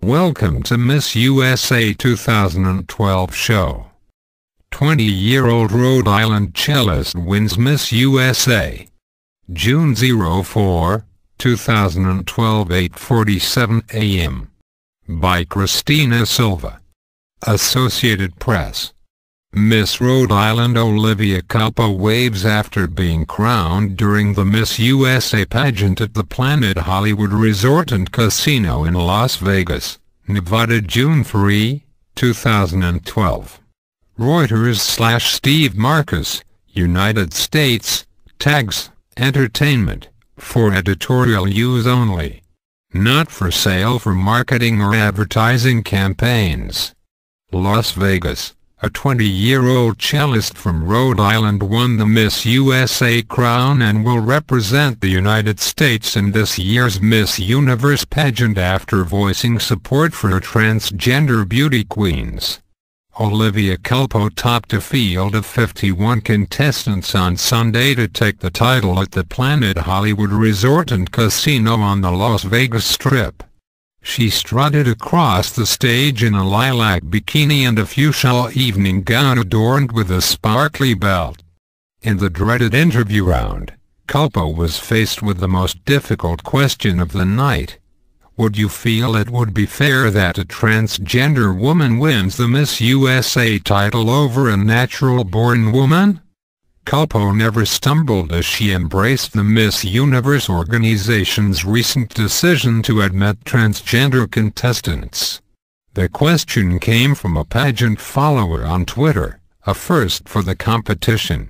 Welcome to Miss USA 2012 show. 20-year-old Rhode Island cellist wins Miss USA. June 04, 2012, 8:47 a.m. By Christina Silva. Associated Press. Miss Rhode Island Olivia Culpo waves after being crowned during the Miss USA pageant at the Planet Hollywood Resort and Casino in Las Vegas, Nevada, June 3, 2012. Reuters/Steve Marcus, United States, tags, entertainment, for editorial use only. Not for sale for marketing or advertising campaigns. Las Vegas. A 20-year-old cellist from Rhode Island won the Miss USA crown and will represent the United States in this year's Miss Universe pageant after voicing support for transgender beauty queens. Olivia Culpo topped a field of 51 contestants on Sunday to take the title at the Planet Hollywood Resort and Casino on the Las Vegas Strip. She strutted across the stage in a lilac bikini and a fuchsia evening gown adorned with a sparkly belt. In the dreaded interview round, Culpo was faced with the most difficult question of the night. Would you feel it would be fair that a transgender woman wins the Miss USA title over a natural-born woman? Culpo never stumbled as she embraced the Miss Universe organization's recent decision to admit transgender contestants. The question came from a pageant follower on Twitter, a first for the competition.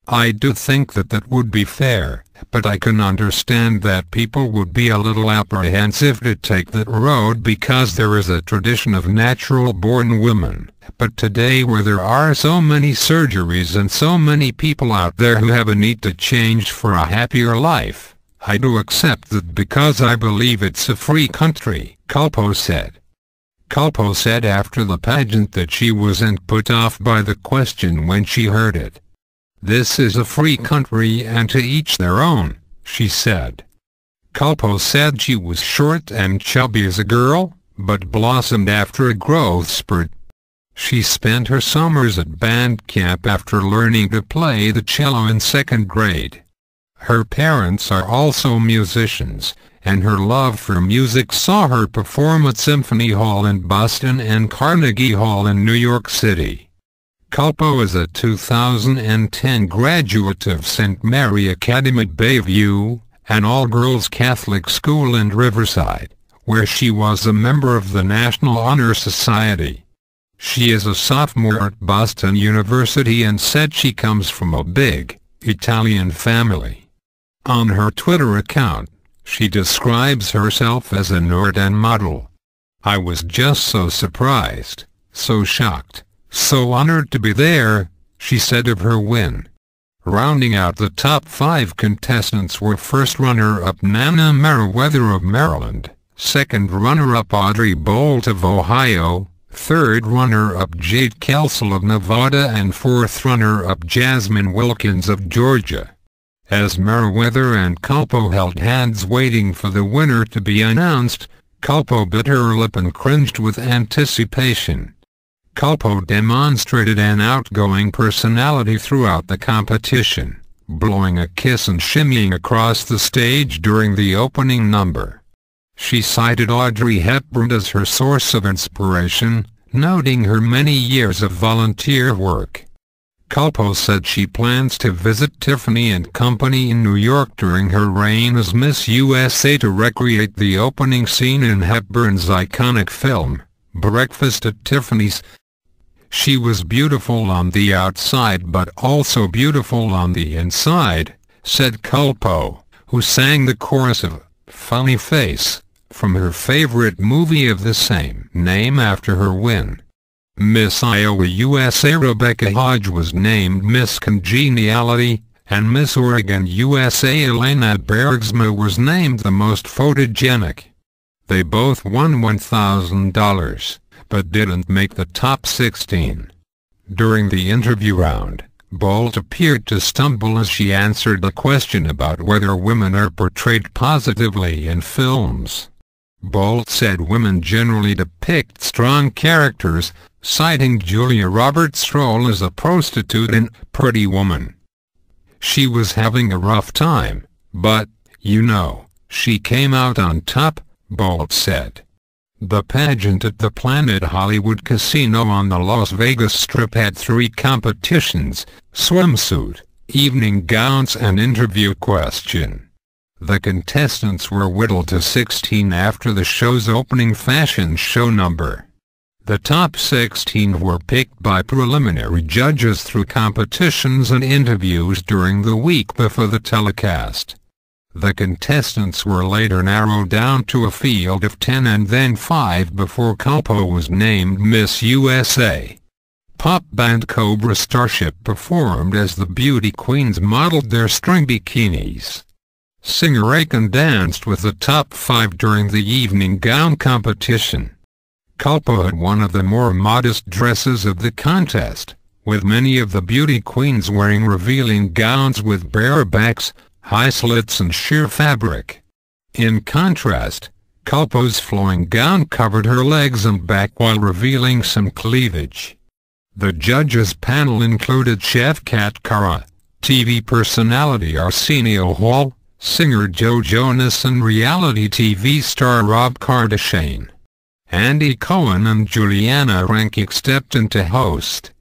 "I do think that would be fair, but I can understand that people would be a little apprehensive to take that road because there is a tradition of natural-born women. But today, where there are so many surgeries and so many people out there who have a need to change for a happier life, I do accept that because I believe it's a free country," Culpo said. Culpo said after the pageant that she wasn't put off by the question when she heard it. "This is a free country and to each their own," she said. Culpo said she was short and chubby as a girl, but blossomed after a growth spurt. She spent her summers at band camp after learning to play the cello in second grade. Her parents are also musicians, and her love for music saw her perform at Symphony Hall in Boston and Carnegie Hall in New York City. Culpo is a 2010 graduate of St. Mary Academy at Bayview, an all-girls Catholic school in Riverside, where she was a member of the National Honor Society. She is a sophomore at Boston University and said she comes from a big, Italian family. On her Twitter account, she describes herself as a nerd and model. "I was just so surprised, so shocked, so honored to be there," she said of her win. Rounding out the top 5 contestants were first runner-up Nana Meriwether of Maryland, second runner-up Audrey Bolt of Ohio, third runner-up Jade Kelsel of Nevada and fourth runner-up Jasmine Wilkins of Georgia. As Meriwether and Culpo held hands waiting for the winner to be announced, Culpo bit her lip and cringed with anticipation. Culpo demonstrated an outgoing personality throughout the competition, blowing a kiss and shimmying across the stage during the opening number. She cited Audrey Hepburn as her source of inspiration, noting her many years of volunteer work. Culpo said she plans to visit Tiffany & Company in New York during her reign as Miss USA to recreate the opening scene in Hepburn's iconic film, Breakfast at Tiffany's. "She was beautiful on the outside but also beautiful on the inside," said Culpo, who sang the chorus of "Funny Face" from her favorite movie of the same name after her win. Miss Iowa USA Rebecca Hodge was named Miss Congeniality, and Miss Oregon USA Elena Bergsma was named the most photogenic. They both won $1,000, but didn't make the top 16. During the interview round, Bolt appeared to stumble as she answered a question about whether women are portrayed positively in films. Bolt said women generally depict strong characters, citing Julia Roberts' role as a prostitute in Pretty Woman. She was having a rough time, but, you know, she came out on top, Bolt said. The pageant at the Planet Hollywood Casino on the Las Vegas Strip had 3 competitions: swimsuit, evening gowns and interview question. The contestants were whittled to 16 after the show's opening fashion show number. The top 16 were picked by preliminary judges through competitions and interviews during the week before the telecast. The contestants were later narrowed down to a field of 10 and then 5 before Culpo was named Miss USA. Pop band Cobra Starship performed as the beauty queens modeled their string bikinis. Singer Akon danced with the top 5 during the evening gown competition. Culpo had one of the more modest dresses of the contest, with many of the beauty queens wearing revealing gowns with bare backs, high slits and sheer fabric. In contrast, Culpo's flowing gown covered her legs and back while revealing some cleavage. The judges' panel included chef Kat Cara, TV personality Arsenio Hall, singer Joe Jonas and reality TV star Rob Kardashian. Andy Cohen and Juliana Rancic stepped in to host.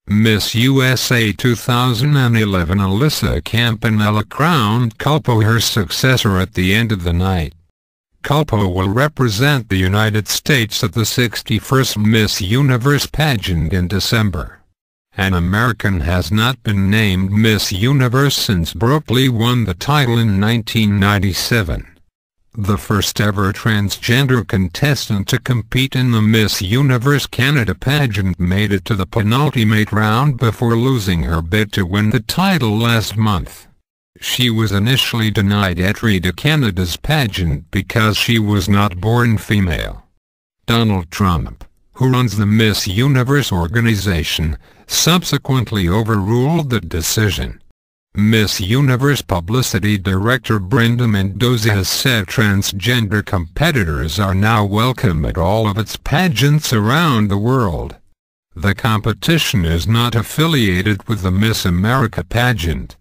Miss USA 2011 Alyssa Campanella crowned Culpo her successor at the end of the night. Culpo will represent the United States at the 61st Miss Universe pageant in December. An American has not been named Miss Universe since Brooke Lee won the title in 1997. The first ever transgender contestant to compete in the Miss Universe Canada pageant made it to the penultimate round before losing her bid to win the title last month. She was initially denied entry to Canada's pageant because she was not born female. Donald Trump, who runs the Miss Universe organization, subsequently overruled the decision. Miss Universe publicity director Brenda Mendoza has said transgender competitors are now welcome at all of its pageants around the world. The competition is not affiliated with the Miss America pageant.